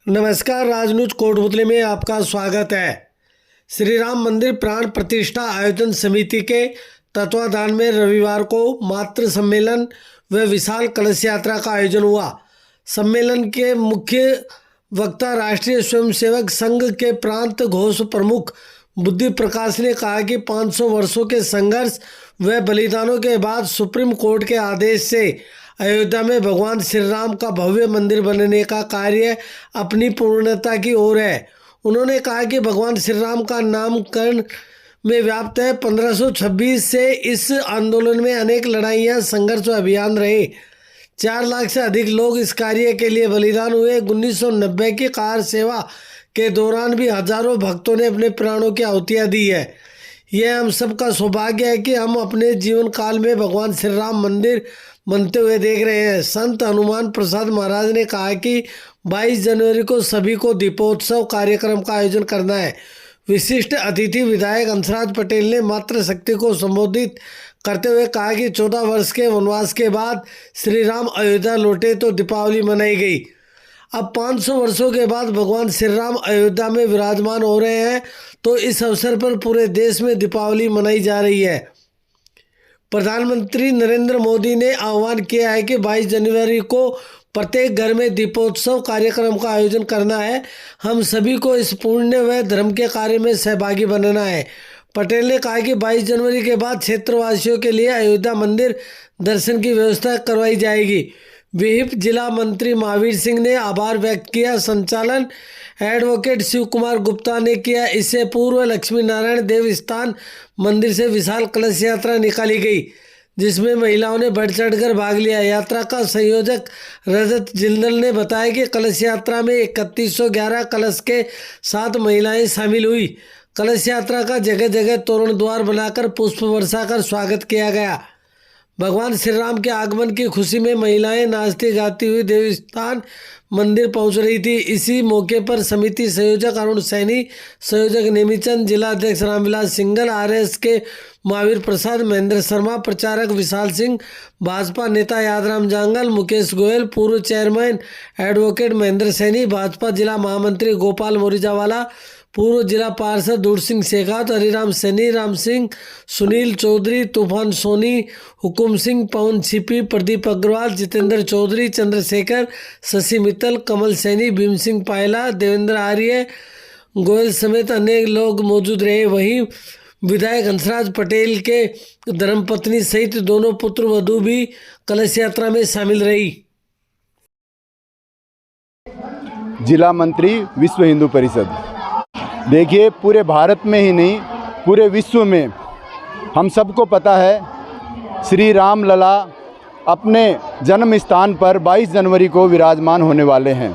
नमस्कार, राजनीति कोटपुतली में आपका स्वागत है। श्री राम मंदिर प्राण प्रतिष्ठा आयोजन समिति के तत्वाधान में रविवार को मातृ सम्मेलन व विशाल कलश यात्रा का आयोजन हुआ। सम्मेलन के मुख्य वक्ता राष्ट्रीय स्वयंसेवक संघ के प्रांत घोष प्रमुख बुद्धि प्रकाश ने कहा कि 500 वर्षों के संघर्ष व बलिदानों के बाद सुप्रीम कोर्ट के आदेश से अयोध्या में भगवान श्री राम का भव्य मंदिर बनने का कार्य अपनी पूर्णता की ओर है। उन्होंने कहा कि भगवान श्री राम का नामकरण में व्याप्त है। 1526 से इस आंदोलन में अनेक लड़ाइयाँ, संघर्ष व अभियान रहे। 4 लाख से अधिक लोग इस कार्य के लिए बलिदान हुए। 1990 की कार सेवा के दौरान भी हजारों भक्तों ने अपने प्राणों की आहुतियाँ दी है। यह हम सबका सौभाग्य है कि हम अपने जीवन काल में भगवान श्री राम मंदिर बनते हुए देख रहे हैं। संत हनुमान प्रसाद महाराज ने कहा कि 22 जनवरी को सभी को दीपोत्सव कार्यक्रम का आयोजन करना है। विशिष्ट अतिथि विधायक हंसराज पटेल ने मातृशक्ति को संबोधित करते हुए कहा कि 14 वर्ष के वनवास के बाद श्री राम अयोध्या लौटे तो दीपावली मनाई गई। अब 500 वर्षों के बाद भगवान श्री राम अयोध्या में विराजमान हो रहे हैं, तो इस अवसर पर पूरे देश में दीपावली मनाई जा रही है। प्रधानमंत्री नरेंद्र मोदी ने आह्वान किया है कि 22 जनवरी को प्रत्येक घर में दीपोत्सव कार्यक्रम का आयोजन करना है। हम सभी को इस पुण्य व धर्म के कार्य में सहभागी बनना है। पटेल ने कहा कि 22 जनवरी के बाद क्षेत्रवासियों के लिए अयोध्या मंदिर दर्शन की व्यवस्था करवाई जाएगी। विहिप जिला मंत्री महावीर सिंह ने आभार व्यक्त किया। संचालन एडवोकेट शिव कुमार गुप्ता ने किया। इससे पूर्व लक्ष्मी नारायण देवस्थान मंदिर से विशाल कलश यात्रा निकाली गई, जिसमें महिलाओं ने बढ़ चढ़कर भाग लिया। यात्रा का संयोजक रजत जिंदल ने बताया कि कलश यात्रा में 3111 कलश के साथ महिलाएं शामिल हुई। कलश यात्रा का जगह जगह तोरण द्वार बनाकर पुष्प वर्षा कर स्वागत किया गया। भगवान श्री राम के आगमन की खुशी में महिलाएं नाचती गाती हुई देवस्थान मंदिर पहुंच रही थी। इसी मौके पर समिति संयोजक अरुण सैनी, संयोजक नेमीचंद, जिला अध्यक्ष रामविलास सिंगल, आरएस के महावीर प्रसाद, महेंद्र शर्मा, प्रचारक विशाल सिंह, भाजपा नेता यादराम जांगल, मुकेश गोयल, पूर्व चेयरमैन एडवोकेट महेंद्र सैनी, भाजपा जिला महामंत्री गोपाल मोरिजावाला, पूर्व जिला पार्षद दूर सिंह शेखावत, हरिराम सैनी, राम सिंह, सुनील चौधरी, तूफान सोनी, हुकुम सिंह, पवन छिपी, प्रदीप अग्रवाल, जितेंद्र चौधरी, चंद्रशेखर, शशि मित्तल, कमल सैनी, भीम सिंह पायला, देवेंद्र आर्य, गोयल समेत अनेक लोग मौजूद रहे। वहीं विधायक हंसराज पटेल के धर्मपत्नी सहित दोनों पुत्र वधू भी कलश यात्रा में शामिल रही। जिला मंत्री विश्व हिंदू परिषद। देखिए, पूरे भारत में ही नहीं पूरे विश्व में हम सबको पता है श्री राम लला अपने जन्म स्थान पर 22 जनवरी को विराजमान होने वाले हैं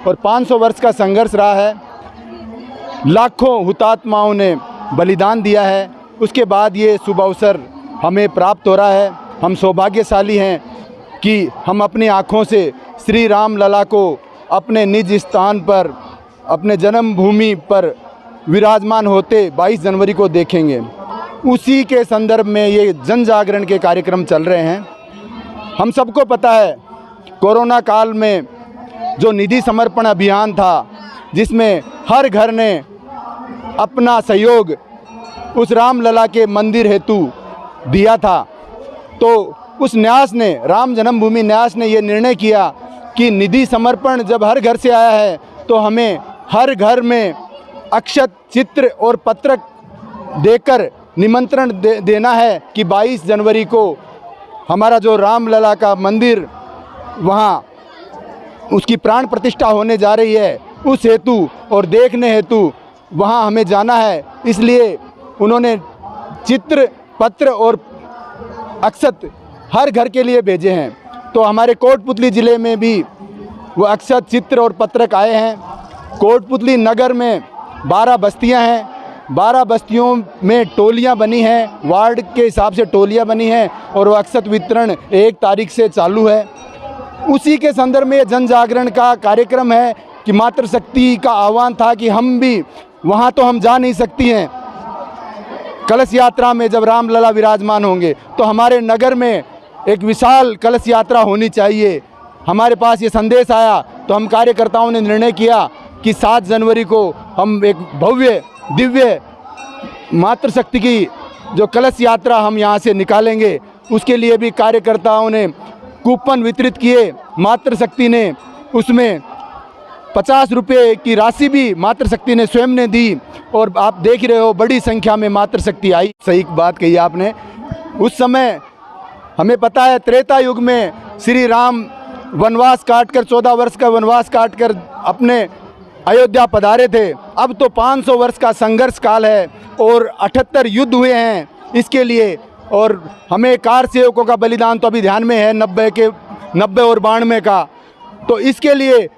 और 500 वर्ष का संघर्ष रहा है। लाखों हुतात्माओं ने बलिदान दिया है। उसके बाद ये शुभ अवसर हमें प्राप्त हो रहा है। हम सौभाग्यशाली हैं कि हम अपनी आँखों से श्री राम लला को अपने निज स्थान पर, अपने जन्मभूमि पर विराजमान होते 22 जनवरी को देखेंगे। उसी के संदर्भ में ये जन जागरण के कार्यक्रम चल रहे हैं। हम सबको पता है कोरोना काल में जो निधि समर्पण अभियान था, जिसमें हर घर ने अपना सहयोग उस रामलला के मंदिर हेतु दिया था, तो उस न्यास ने, राम जन्मभूमि न्यास ने ये निर्णय किया कि निधि समर्पण जब हर घर से आया है तो हमें हर घर में अक्षत, चित्र और पत्रक देकर निमंत्रण देना है कि 22 जनवरी को हमारा जो रामलला का मंदिर वहाँ उसकी प्राण प्रतिष्ठा होने जा रही है, उस हेतु और देखने हेतु वहाँ हमें जाना है। इसलिए उन्होंने चित्र, पत्र और अक्षत हर घर के लिए भेजे हैं। तो हमारे कोटपुतली ज़िले में भी वो अक्षत, चित्र और पत्रक आए हैं। कोटपुतली नगर में 12 बस्तियां हैं। 12 बस्तियों में टोलियां बनी हैं, वार्ड के हिसाब से टोलियां बनी हैं और वो अक्षत वितरण 1 तारीख से चालू है। उसी के संदर्भ में जन जागरण का कार्यक्रम है कि मातृशक्ति का आह्वान था कि हम भी वहाँ तो हम जा नहीं सकती हैं कलश यात्रा में, जब रामलला विराजमान होंगे तो हमारे नगर में एक विशाल कलश यात्रा होनी चाहिए। हमारे पास ये संदेश आया तो हम कार्यकर्ताओं ने निर्णय किया कि 7 जनवरी को हम एक भव्य दिव्य मातृशक्ति की जो कलश यात्रा हम यहाँ से निकालेंगे। उसके लिए भी कार्यकर्ताओं ने कूपन वितरित किए। मातृशक्ति ने उसमें 50 रुपये की राशि भी मातृशक्ति ने स्वयं ने दी और आप देख ही रहे हो बड़ी संख्या में मातृशक्ति आई। सही बात कही आपने। उस समय हमें पता है त्रेता युग में श्री राम वनवास काटकर 14 वर्ष का वनवास काटकर अपने अयोध्या पधारे थे। अब तो 500 वर्ष का संघर्ष काल है और 78 युद्ध हुए हैं इसके लिए। और हमें कार सेवकों का बलिदान तो अभी ध्यान में है 90 और 92 का। तो इसके लिए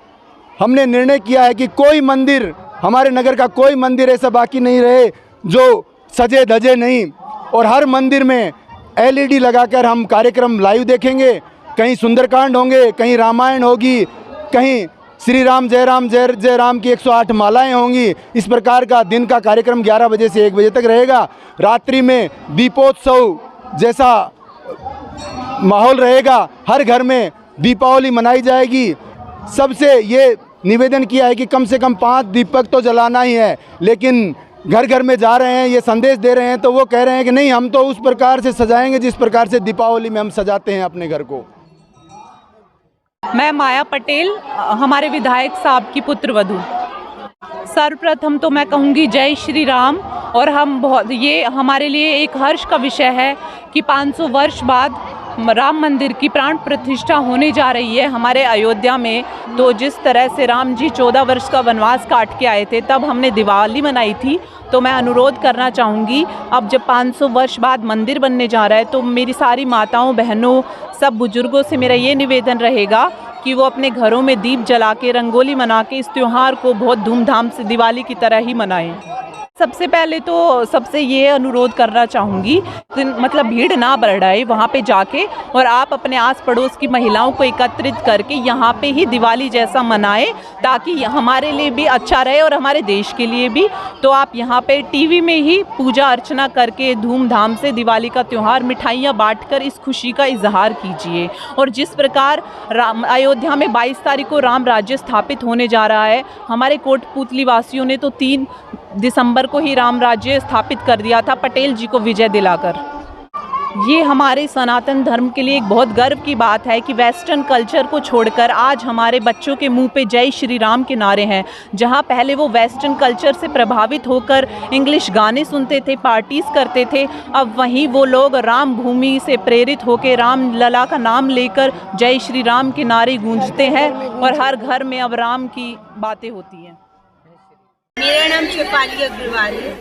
हमने निर्णय किया है कि कोई मंदिर, हमारे नगर का कोई मंदिर ऐसा बाकी नहीं रहे जो सजे धजे नहीं। और हर मंदिर में LED लगाकर हम कार्यक्रम लाइव देखेंगे। कहीं सुंदरकांड होंगे, कहीं रामायण होगी, कहीं श्री राम जय राम की 108 मालाएं होंगी। इस प्रकार का दिन का कार्यक्रम 11 बजे से 1 बजे तक रहेगा। रात्रि में दीपोत्सव जैसा माहौल रहेगा। हर घर में दीपावली मनाई जाएगी। सबसे ये निवेदन किया है कि कम से कम 5 दीपक तो जलाना ही है। लेकिन घर घर में जा रहे हैं, ये संदेश दे रहे हैं तो वो कह रहे हैं कि नहीं, हम तो उस प्रकार से सजाएंगे जिस प्रकार से दीपावली में हम सजाते हैं अपने घर को। मैं माया पटेल, हमारे विधायक साहब की पुत्रवधू। सर्वप्रथम तो मैं कहूँगी जय श्री राम। और ये हमारे लिए एक हर्ष का विषय है कि 500 वर्ष बाद राम मंदिर की प्राण प्रतिष्ठा होने जा रही है हमारे अयोध्या में। तो जिस तरह से राम जी 14 वर्ष का वनवास काट के आए थे, तब हमने दिवाली मनाई थी। तो मैं अनुरोध करना चाहूँगी, अब जब 500 वर्ष बाद मंदिर बनने जा रहा है तो मेरी सारी माताओं बहनों सब बुजुर्गों से मेरा ये निवेदन रहेगा कि वो अपने घरों में दीप जला के रंगोली मना के इस त्यौहार को बहुत धूमधाम से दिवाली की तरह ही मनाएं। सबसे पहले तो सबसे ये अनुरोध करना चाहूँगी, मतलब भीड़ ना बढ़ाए वहाँ पे जाके, और आप अपने आस पड़ोस की महिलाओं को एकत्रित करके यहाँ पे ही दिवाली जैसा मनाएं, ताकि हमारे लिए भी अच्छा रहे और हमारे देश के लिए भी। तो आप यहाँ पे टीवी में ही पूजा अर्चना करके धूमधाम से दिवाली का त्यौहार मिठाइयाँ बांटकर इस खुशी का इजहार कीजिए। और जिस प्रकार अयोध्या में 22 तारीख को राम राज्य स्थापित होने जा रहा है, हमारे कोटपुतली वासियों ने तो 3 दिसंबर को ही राम राज्य स्थापित कर दिया था, पटेल जी को विजय दिलाकर। ये हमारे सनातन धर्म के लिए एक बहुत गर्व की बात है कि वेस्टर्न कल्चर को छोड़कर आज हमारे बच्चों के मुंह पे जय श्री राम के नारे हैं। जहां पहले वो वेस्टर्न कल्चर से प्रभावित होकर इंग्लिश गाने सुनते थे, पार्टीज करते थे, अब वहीं वो लोग राम भूमि से प्रेरित होकर राम लला का नाम लेकर जय श्री राम के नारे गूंजते हैं और हर घर में अब राम की बातें होती हैं। मेरा नाम शेफाली अग्रवाल है।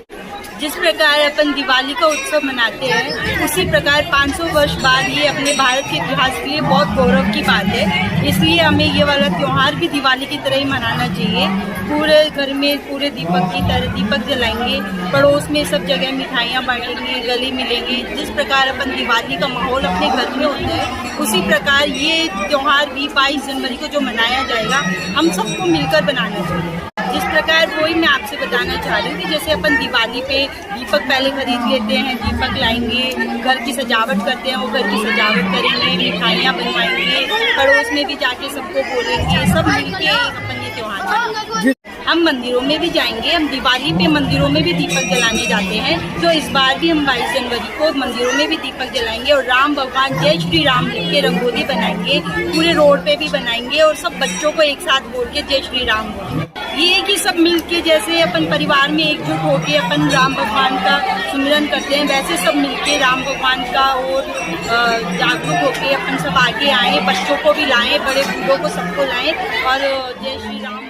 जिस प्रकार अपन दिवाली का उत्सव मनाते हैं, उसी प्रकार 500 वर्ष बाद ये अपने भारत के इतिहास के लिए बहुत गौरव की बात है। इसलिए हमें ये वाला त्यौहार भी दिवाली की तरह ही मनाना चाहिए। पूरे घर में पूरे दीपक की तरह दीपक जलाएंगे, पड़ोस में सब जगह मिठाइयाँ बांटेंगे, गले मिलेंगे। जिस प्रकार अपन दिवाली का माहौल अपने घर में होता है, उसी प्रकार ये त्यौहार भी 22 जनवरी को जो मनाया जाएगा, हम सबको मिलकर बनाना चाहिए। जिस प्रकार वही मैं आपसे बताना चाह रही हूँ कि जैसे अपन दिवाली पे दीपक पहले खरीद लेते हैं, दीपक लाएंगे, घर की सजावट करते हैं, वो घर की सजावट करेंगे, मिठाइयाँ बनवाएंगे, पड़ोस में भी जाके सबको बोलेंगे, सब मिलके अपन ये त्यौहार मनाएंगे। हम मंदिरों में भी जाएंगे, हम दिवाली पे मंदिरों में भी दीपक जलाने जाते हैं। तो इस बार भी हम 22 जनवरी को मंदिरों में भी दीपक जलाएंगे और राम भगवान जय श्री राम लिख के रंगोली बनाएंगे, पूरे रोड पे भी बनाएंगे और सब बच्चों को एक साथ बोल के जय श्री राम बोलेंगे। ये कि सब मिलके जैसे अपन परिवार में एकजुट होके अपन राम भगवान का सुमिरन करते हैं, वैसे सब मिलके राम भगवान का और जागरूक होके अपन सब आगे आए, बच्चों को भी लाएं, बड़े बूढ़ों को सबको लाएं और जय श्री राम।